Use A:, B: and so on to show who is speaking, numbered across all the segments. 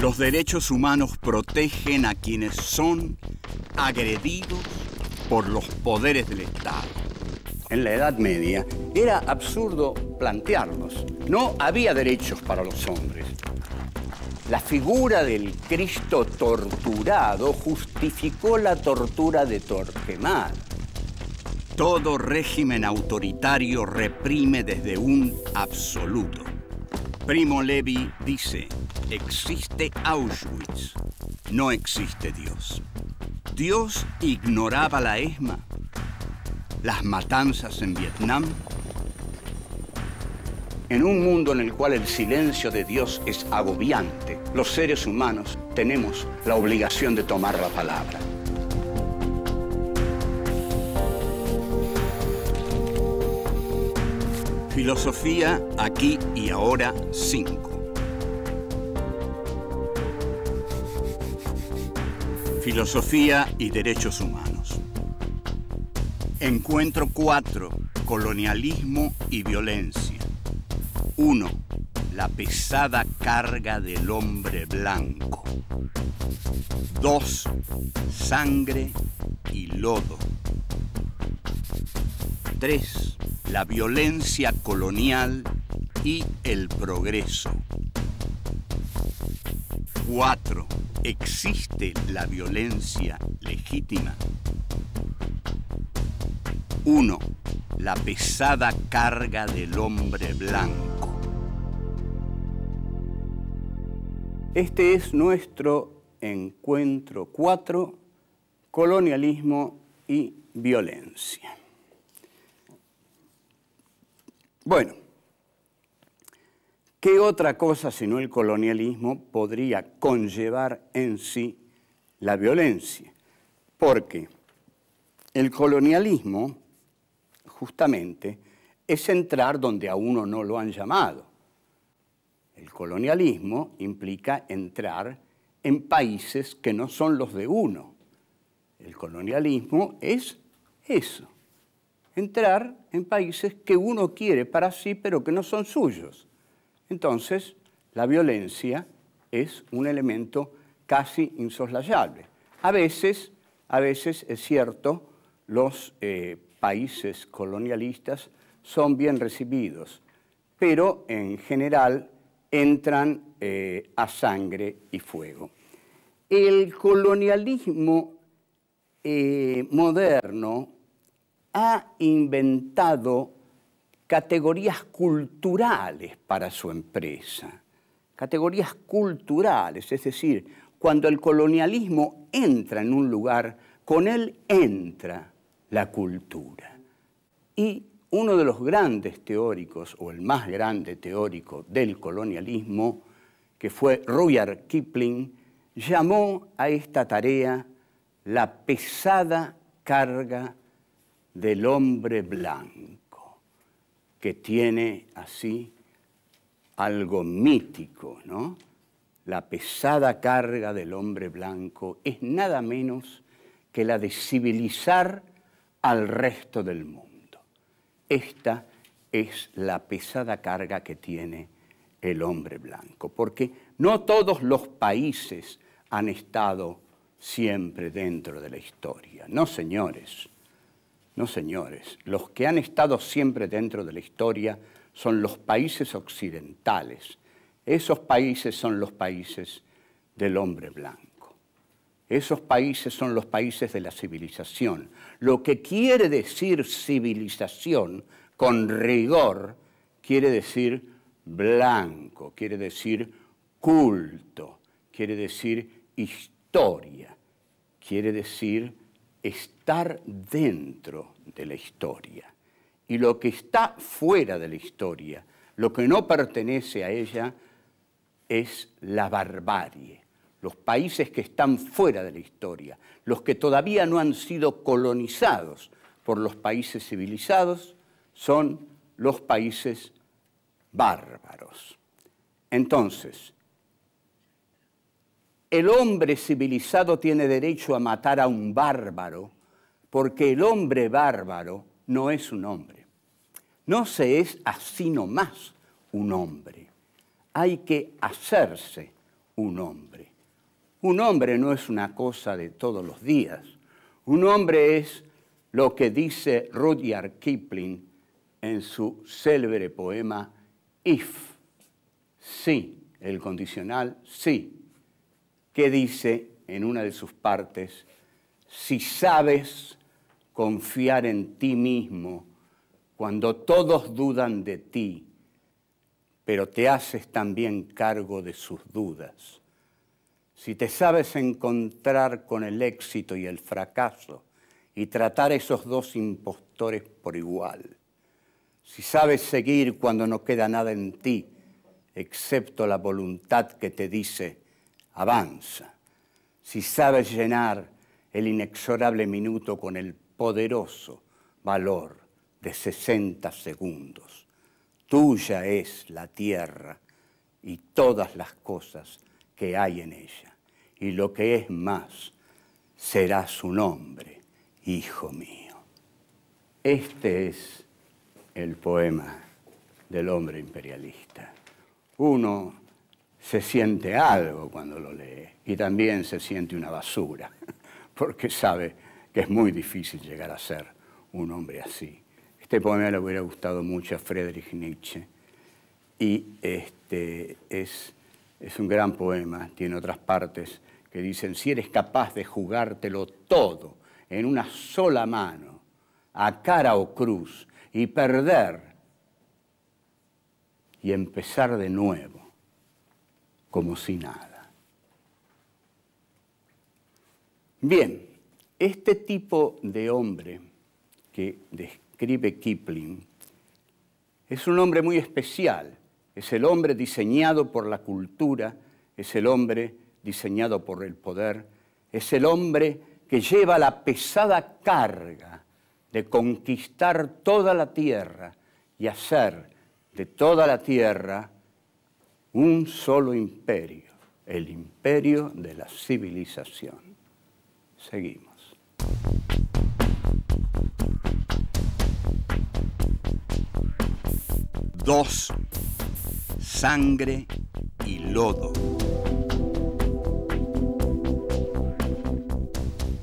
A: Los derechos humanos protegen a quienes son agredidos por los poderes del Estado. En la Edad Media era absurdo plantearlos. No había derechos para los hombres. La figura del Cristo torturado justificó la tortura de Torquemada. Todo régimen autoritario reprime desde un absoluto. Primo Levi dice, existe Auschwitz, no existe Dios. Dios ignoraba la ESMA, las matanzas en Vietnam. En un mundo en el cual el silencio de Dios es agobiante, los seres humanos tenemos la obligación de tomar la palabra. Filosofía aquí y ahora 5. Filosofía y derechos humanos. Encuentro 4. Colonialismo y violencia. 1. La pesada carga del hombre blanco. 2. Sangre y lodo. 3. La violencia colonial y el progreso. 4. ¿Existe la violencia legítima? 1. La pesada carga del hombre blanco. Este es nuestro encuentro 4, colonialismo y violencia. Bueno, ¿qué otra cosa sino el colonialismo podría conllevar en sí la violencia? Porque el colonialismo, justamente, es entrar donde a uno no lo han llamado. El colonialismo implica entrar en países que no son los de uno. El colonialismo es eso. Entrar en países que uno quiere para sí, pero que no son suyos. Entonces, la violencia es un elemento casi insoslayable. A veces es cierto, los países colonialistas son bien recibidos, pero en general entran a sangre y fuego. El colonialismo moderno ha inventado categorías culturales para su empresa. Categorías culturales, es decir, cuando el colonialismo entra en un lugar, con él entra la cultura. Y uno de los grandes teóricos, o el más grande teórico del colonialismo, que fue Rudyard Kipling, llamó a esta tarea la pesada carga del hombre blanco, que tiene así algo mítico, ¿no? La pesada carga del hombre blanco es nada menos que la de civilizar al resto del mundo. Esta es la pesada carga que tiene el hombre blanco, porque no todos los países han estado siempre dentro de la historia. No, señores. No, señores. Los que han estado siempre dentro de la historia son los países occidentales. Esos países son los países del hombre blanco. Esos países son los países de la civilización. Lo que quiere decir civilización, con rigor, quiere decir blanco, quiere decir culto, quiere decir historia, quiere decir estar dentro de la historia. Y lo que está fuera de la historia, lo que no pertenece a ella, es la barbarie. Los países que están fuera de la historia, los que todavía no han sido colonizados por los países civilizados, son los países bárbaros. Entonces, el hombre civilizado tiene derecho a matar a un bárbaro porque el hombre bárbaro no es un hombre. No se es así nomás un hombre. Hay que hacerse un hombre. Un hombre no es una cosa de todos los días. Un hombre es lo que dice Rudyard Kipling en su célebre poema If. Sí, el condicional sí, que dice en una de sus partes, si sabes confiar en ti mismo cuando todos dudan de ti, pero te haces también cargo de sus dudas. Si te sabes encontrar con el éxito y el fracaso y tratar a esos dos impostores por igual. Si sabes seguir cuando no queda nada en ti, excepto la voluntad que te dice, avanza. Si sabes llenar el inexorable minuto con el poderoso valor de 60 segundos. Tuya es la tierra y todas las cosas que hay en ella. Y lo que es más, será su nombre, hijo mío. Este es el poema del hombre imperialista. Uno se siente algo cuando lo lee y también se siente una basura, porque sabe que es muy difícil llegar a ser un hombre así. Este poema le hubiera gustado mucho a Friedrich Nietzsche y es un gran poema, tiene otras partes que dicen, si eres capaz de jugártelo todo en una sola mano, a cara o cruz, y perder y empezar de nuevo, como si nada. Bien, este tipo de hombre que describe Kipling es un hombre muy especial. Es el hombre diseñado por la cultura, es el hombre diseñado por el poder, es el hombre que lleva la pesada carga de conquistar toda la tierra y hacer de toda la tierra un solo imperio, el imperio de la civilización. Seguimos. Dos, sangre y lodo.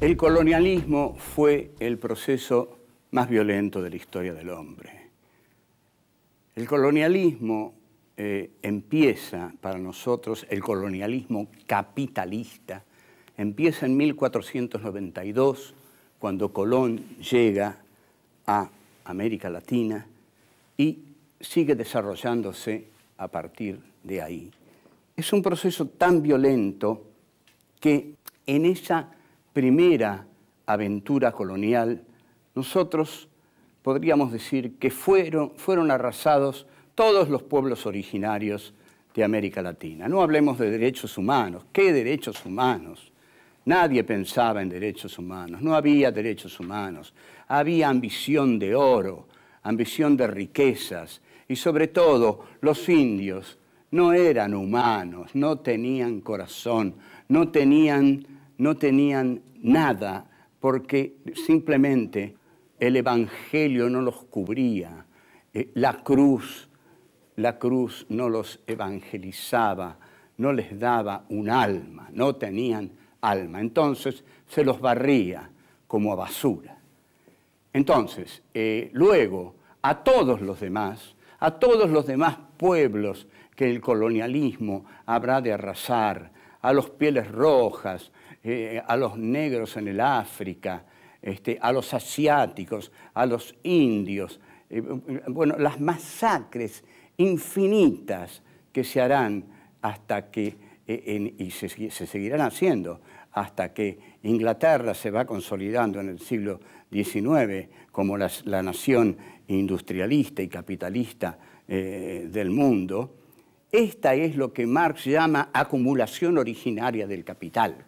A: El colonialismo fue el proceso más violento de la historia del hombre. El colonialismo empieza para nosotros, el colonialismo capitalista, empieza en 1492, cuando Colón llega a América Latina y sigue desarrollándose a partir de ahí. Es un proceso tan violento que en esa primera aventura colonial nosotros podríamos decir que fueron arrasados todos los pueblos originarios de América Latina. No hablemos de derechos humanos. ¿Qué derechos humanos? Nadie pensaba en derechos humanos. No había derechos humanos. Había ambición de oro, ambición de riquezas. Y sobre todo, los indios no eran humanos, no tenían corazón, no tenían nada, porque simplemente el Evangelio no los cubría. La cruz no los evangelizaba, no les daba un alma, no tenían alma. Entonces se los barría como a basura. Entonces, luego, a todos los demás pueblos que el colonialismo habrá de arrasar, a los pieles rojas, a los negros en el África, a los asiáticos, a los indios, bueno, las masacres infinitas que se harán hasta que, y se seguirán haciendo, hasta que Inglaterra se va consolidando en el siglo XIX como la nación industrialista y capitalista del mundo. Esta es lo que Marx llama acumulación originaria del capital.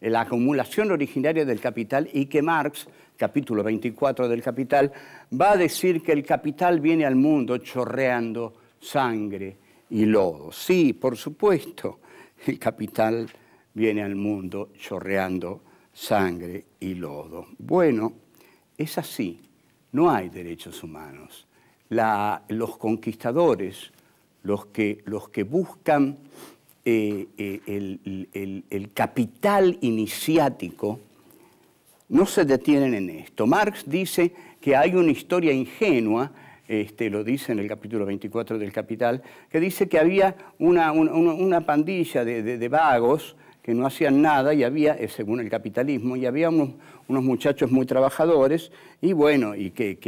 A: La acumulación originaria del capital, y que Marx, capítulo 24 del Capital, va a decir que el capital viene al mundo chorreando sangre y lodo. Sí, por supuesto, el capital viene al mundo chorreando sangre y lodo. Bueno, es así, no hay derechos humanos. Los conquistadores, los que buscan el capital iniciático no se detienen en esto. Marx dice que hay una historia ingenua, lo dice en el capítulo 24 del Capital, que dice que había una pandilla de vagos que no hacían nada, y había, según el capitalismo, y había unos muchachos muy trabajadores, y bueno, y que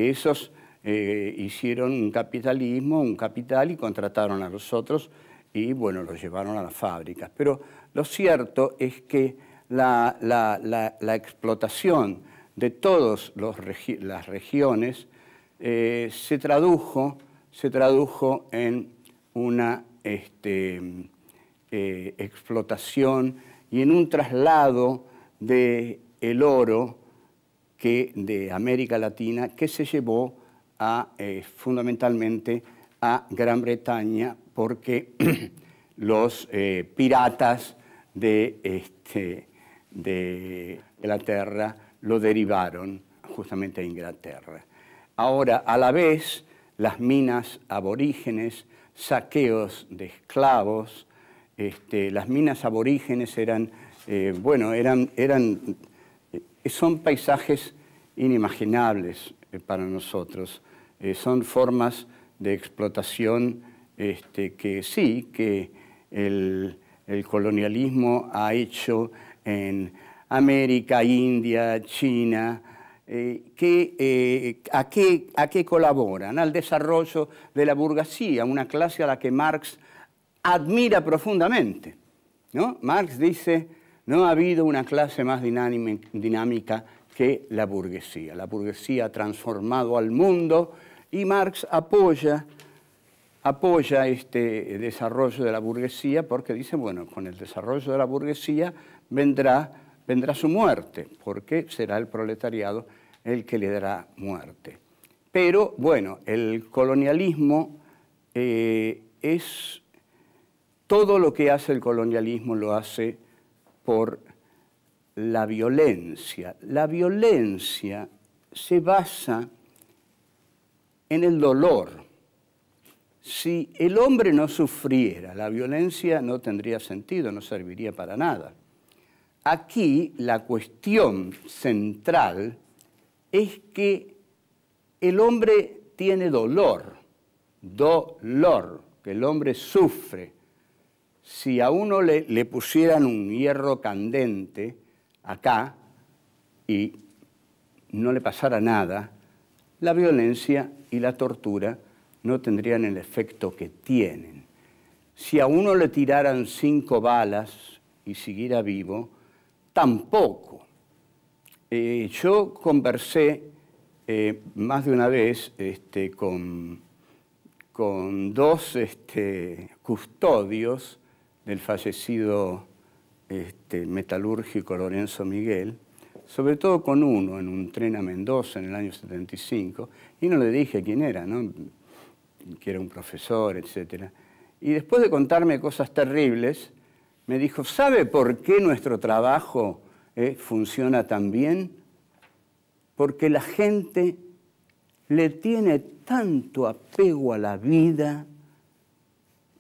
A: esos hicieron un capitalismo, un capital, y contrataron a los otros, y bueno, los llevaron a las fábricas. Pero lo cierto es que la explotación de todas las regiones se tradujo en una explotación y en un traslado del oro de América Latina, que se llevó fundamentalmente a Gran Bretaña, porque los piratas de Inglaterra lo derivaron justamente a Inglaterra. Ahora, a la vez, las minas aborígenes, saqueos de esclavos. Las minas aborígenes son paisajes inimaginables para nosotros. Son formas de explotación que el colonialismo ha hecho en América, India, China, ¿a qué colaboran? Al desarrollo de la burguesía, una clase a la que Marx admira profundamente, ¿no? Marx dice, no ha habido una clase más dinámica que la burguesía. La burguesía ha transformado al mundo, y Marx apoya este desarrollo de la burguesía, porque dice, bueno, con el desarrollo de la burguesía vendrá su muerte, porque será el proletariado el que le dará muerte. Pero, bueno, el colonialismo todo lo que hace el colonialismo lo hace por la violencia. La violencia se basa en el dolor. Si el hombre no sufriera, la violencia no tendría sentido, no serviría para nada. Aquí la cuestión central es que el hombre tiene dolor, que el hombre sufre. Si a uno le pusieran un hierro candente acá y no le pasara nada, la violencia y la tortura no tendrían el efecto que tienen. Si a uno le tiraran 5 balas y siguiera vivo, tampoco. Yo conversé más de una vez con 2 custodios del fallecido metalúrgico Lorenzo Miguel, sobre todo con uno en un tren a Mendoza en el año 75, y no le dije quién era, ¿no? Que era un profesor, etc. Y después de contarme cosas terribles, me dijo, ¿sabe por qué nuestro trabajo funciona tan bien? Porque la gente le tiene tanto apego a la vida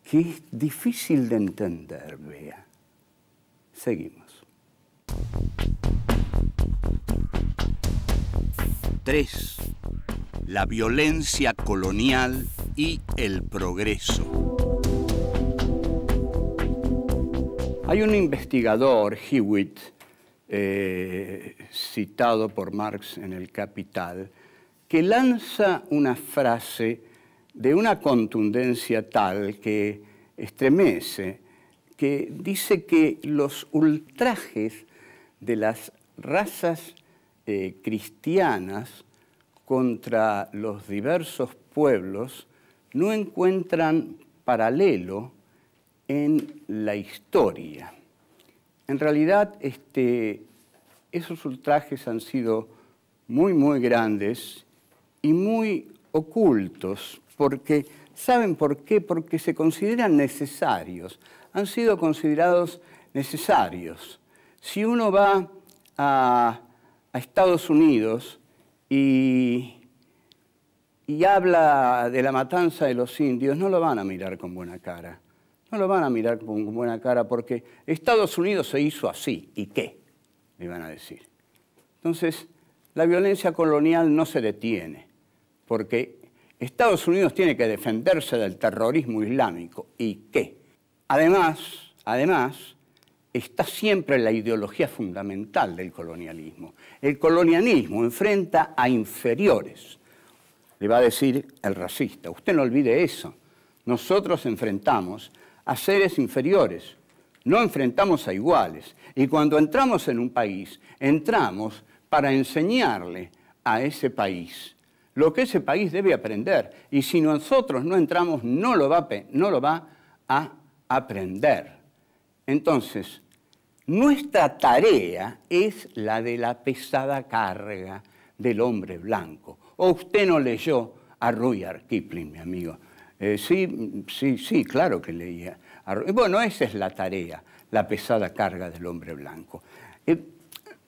A: que es difícil de entender, vea. Seguimos.
B: 3. La violencia colonial y el progreso.
A: Hay un investigador, Hewitt, citado por Marx en el Capital, que lanza una frase de una contundencia tal que estremece, que dice que los ultrajes de las razas cristianas contra los diversos pueblos no encuentran paralelo en la historia. En realidad, esos ultrajes han sido muy, muy grandes y muy ocultos, porque, ¿saben por qué? Porque se consideran necesarios, han sido considerados necesarios. Si uno va a Estados Unidos y habla de la matanza de los indios, no lo van a mirar con buena cara. No lo van a mirar con buena cara porque Estados Unidos se hizo así. ¿Y qué? Le van a decir. Entonces, la violencia colonial no se detiene porque Estados Unidos tiene que defenderse del terrorismo islámico. ¿Y qué? Además, está siempre la ideología fundamental del colonialismo. El colonialismo enfrenta a inferiores. Le va a decir el racista. Usted no olvide eso. Nosotros enfrentamos a seres inferiores, no enfrentamos a iguales. Y cuando entramos en un país, entramos para enseñarle a ese país lo que ese país debe aprender. Y si nosotros no entramos, no lo va a aprender. Entonces, nuestra tarea es la de la pesada carga del hombre blanco. ¿O usted no leyó a Rudyard Kipling, mi amigo? Sí, claro que leía. Bueno, esa es la tarea, la pesada carga del hombre blanco.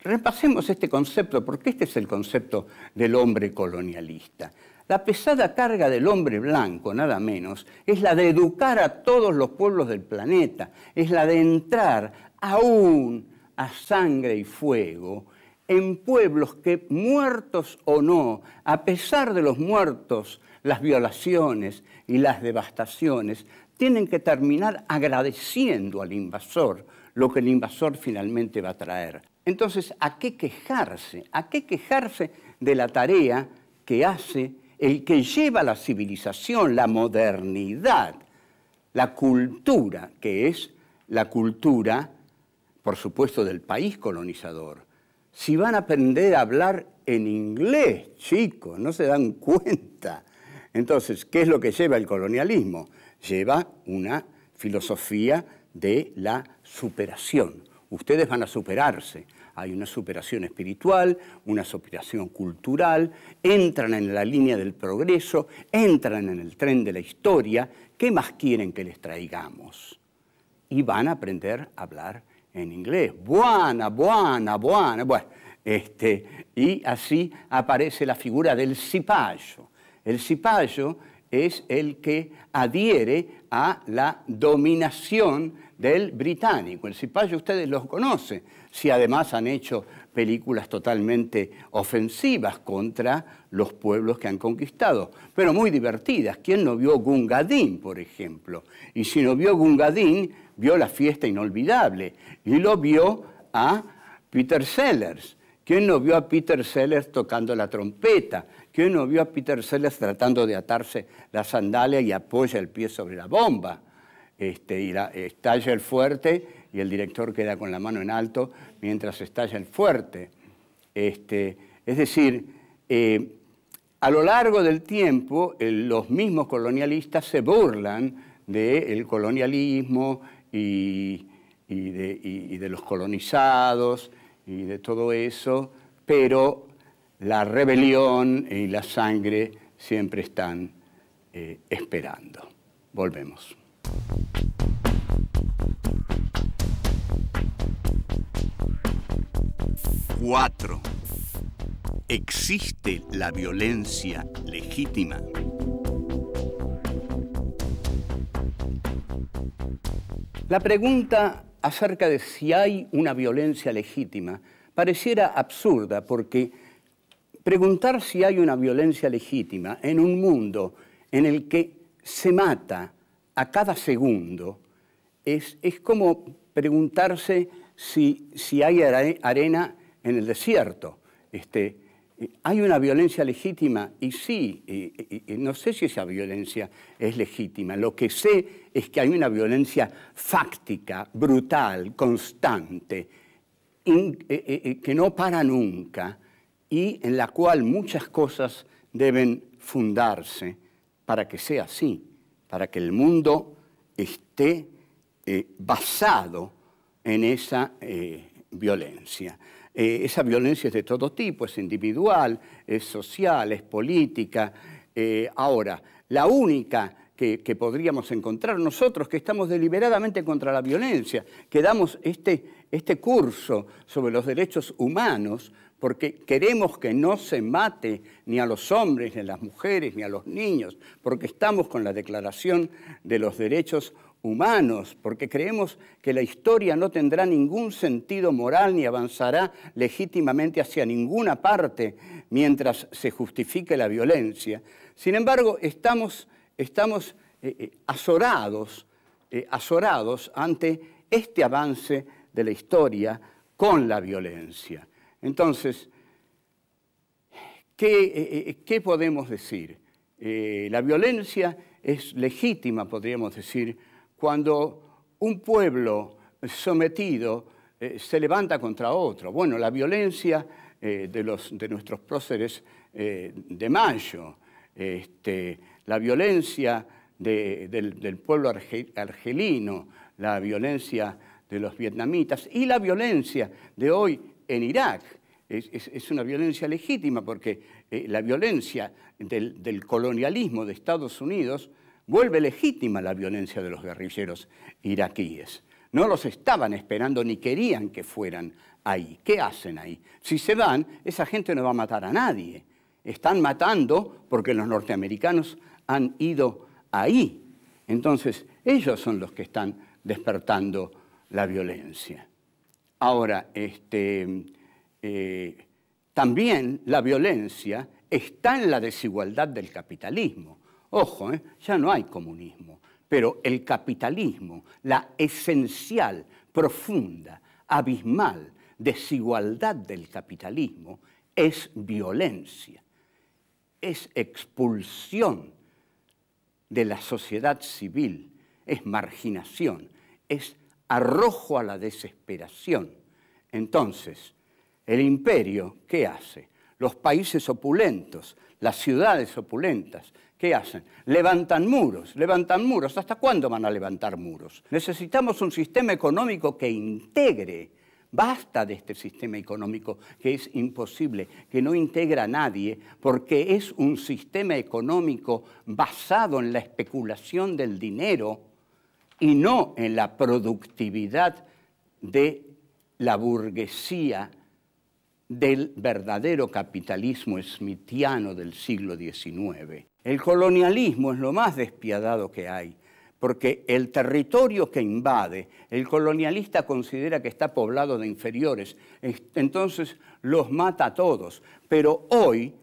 A: Repasemos este concepto, porque este es el concepto del hombre colonialista. La pesada carga del hombre blanco, nada menos, es la de educar a todos los pueblos del planeta, es la de entrar aún a sangre y fuego en pueblos que, muertos o no, a pesar de los muertos, las violaciones y las devastaciones, tienen que terminar agradeciendo al invasor lo que el invasor finalmente va a traer. Entonces, ¿a qué quejarse? ¿A qué quejarse de la tarea que hace el que lleva la civilización, la modernidad, la cultura, que es la cultura, por supuesto, del país colonizador? Si van a aprender a hablar en inglés, chicos, no se dan cuenta. Entonces, ¿qué es lo que lleva el colonialismo? Lleva una filosofía de la superación. Ustedes van a superarse. Hay una superación espiritual, una superación cultural, entran en la línea del progreso, entran en el tren de la historia. ¿Qué más quieren que les traigamos? Y van a aprender a hablar en inglés. Buena. Bueno, y así aparece la figura del cipayo. El cipayo es el que adhiere a la dominación del británico. El cipayo ustedes los conocen, si además han hecho películas totalmente ofensivas contra los pueblos que han conquistado, pero muy divertidas. ¿Quién no vio Gunga Din, por ejemplo? Y si no vio Gunga Din, vio La fiesta inolvidable y lo vio a Peter Sellers. ¿Quién no vio a Peter Sellers tocando la trompeta? ¿Quién no vio a Peter Sellers tratando de atarse la sandalia y apoya el pie sobre la bomba? Estalla el fuerte y el director queda con la mano en alto mientras estalla el fuerte. Es decir, a lo largo del tiempo, los mismos colonialistas se burlan del colonialismo y de los colonizados y de todo eso, pero la rebelión y la sangre siempre están esperando. Volvemos.
B: Cuatro. ¿Existe la violencia legítima?
A: La pregunta acerca de si hay una violencia legítima pareciera absurda, porque preguntar si hay una violencia legítima en un mundo en el que se mata a cada segundo es como preguntarse si hay arena en el desierto. ¿Hay una violencia legítima? Y sí, no sé si esa violencia es legítima. Lo que sé es que hay una violencia fáctica, brutal, constante, que no para nunca y en la cual muchas cosas deben fundarse para que sea así, para que el mundo esté basado en esa violencia. Esa violencia es de todo tipo, es individual, es social, es política. Ahora, la única que podríamos encontrar nosotros, que estamos deliberadamente contra la violencia, que damos este curso sobre los derechos humanos, porque queremos que no se mate ni a los hombres, ni a las mujeres, ni a los niños, porque estamos con la Declaración de los Derechos humanos, porque creemos que la historia no tendrá ningún sentido moral ni avanzará legítimamente hacia ninguna parte mientras se justifique la violencia. Sin embargo, estamos azorados ante este avance de la historia con la violencia. Entonces, ¿qué podemos decir? La violencia es legítima, podríamos decir, cuando un pueblo sometido se levanta contra otro. Bueno, la violencia de nuestros próceres de Mayo, la violencia del pueblo argelino, la violencia de los vietnamitas y la violencia de hoy en Irak. Es una violencia legítima porque la violencia del colonialismo de Estados Unidos vuelve legítima la violencia de los guerrilleros iraquíes. No los estaban esperando ni querían que fueran ahí. ¿Qué hacen ahí? Si se van, esa gente no va a matar a nadie. Están matando porque los norteamericanos han ido ahí. Entonces, ellos son los que están despertando la violencia. Ahora, también la violencia está en la desigualdad del capitalismo. Ojo, ya no hay comunismo, pero el capitalismo, la esencial, profunda, abismal desigualdad del capitalismo es violencia, es expulsión de la sociedad civil, es marginación, es arrojo a la desesperación. Entonces, el imperio, ¿qué hace? Los países opulentos, las ciudades opulentas, ¿qué hacen? Levantan muros, levantan muros. ¿Hasta cuándo van a levantar muros? Necesitamos un sistema económico que integre. Basta de este sistema económico que es imposible, que no integra a nadie, porque es un sistema económico basado en la especulación del dinero y no en la productividad de la burguesía del verdadero capitalismo smithiano del siglo XIX. El colonialismo es lo más despiadado que hay, porque el territorio que invade, el colonialista considera que está poblado de inferiores, entonces los mata a todos. Pero hoy,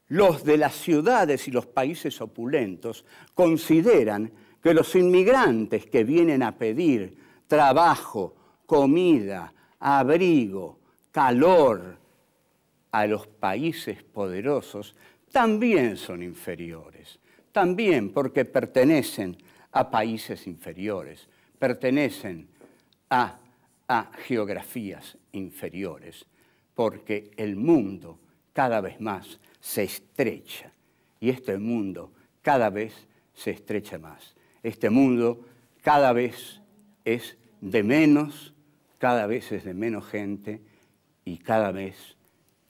A: los de las ciudades y los países opulentos consideran que los inmigrantes que vienen a pedir trabajo, comida, abrigo, calor, a los países poderosos, también son inferiores. También porque pertenecen a países inferiores, pertenecen a geografías inferiores, porque el mundo cada vez más se estrecha y este mundo cada vez se estrecha más. Este mundo cada vez es de menos, cada vez es de menos gente y cada vez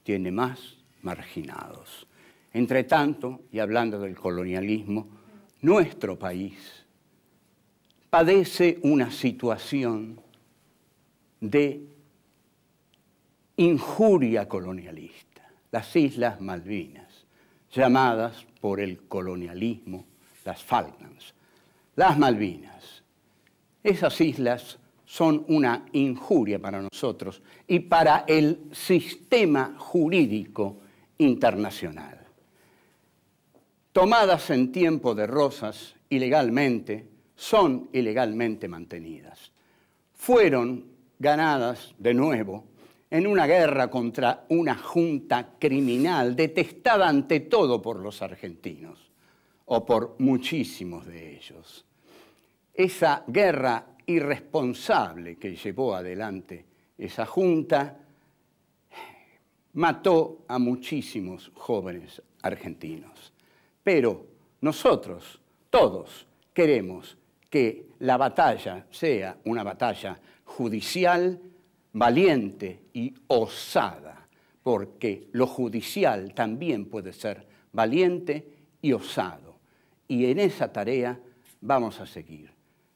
A: tiene más marginados. Entre tanto, y hablando del colonialismo, nuestro país padece una situación de injuria colonialista. Las Islas Malvinas, llamadas por el colonialismo las Falklands. Las Malvinas. Esas islas son una injuria para nosotros y para el sistema jurídico internacional. Tomadas en tiempo de rosas ilegalmente, son ilegalmente mantenidas. Fueron ganadas de nuevo en una guerra contra una junta criminal detestada ante todo por los argentinos, o por muchísimos de ellos. Esa guerra irresponsable que llevó adelante esa junta mató a muchísimos jóvenes argentinos. Pero nosotros, todos, queremos que la batalla sea una batalla judicial, valiente y osada, porque lo judicial también puede ser valiente y osado. Y en esa tarea vamos a seguir.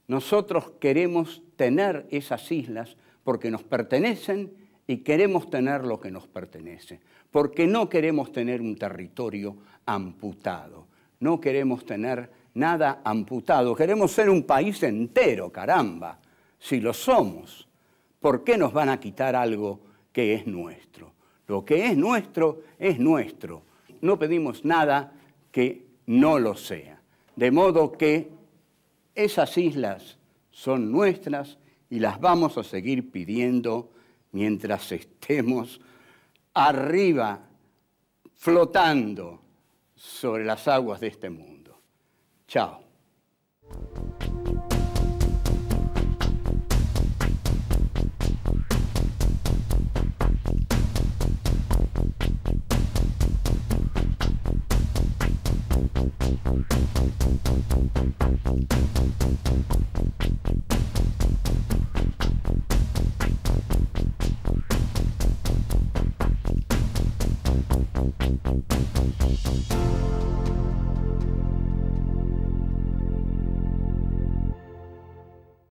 A: Nosotros queremos tener esas islas porque nos pertenecen y queremos tener lo que nos pertenece, porque no queremos tener un territorio amputado, no queremos tener nada amputado. Queremos ser un país entero, caramba. Si lo somos, ¿por qué nos van a quitar algo que es nuestro? Lo que es nuestro es nuestro. No pedimos nada que no lo sea. De modo que esas islas son nuestras y las vamos a seguir pidiendo mientras estemos arriba, flotando sobre las aguas de este mundo. Chao.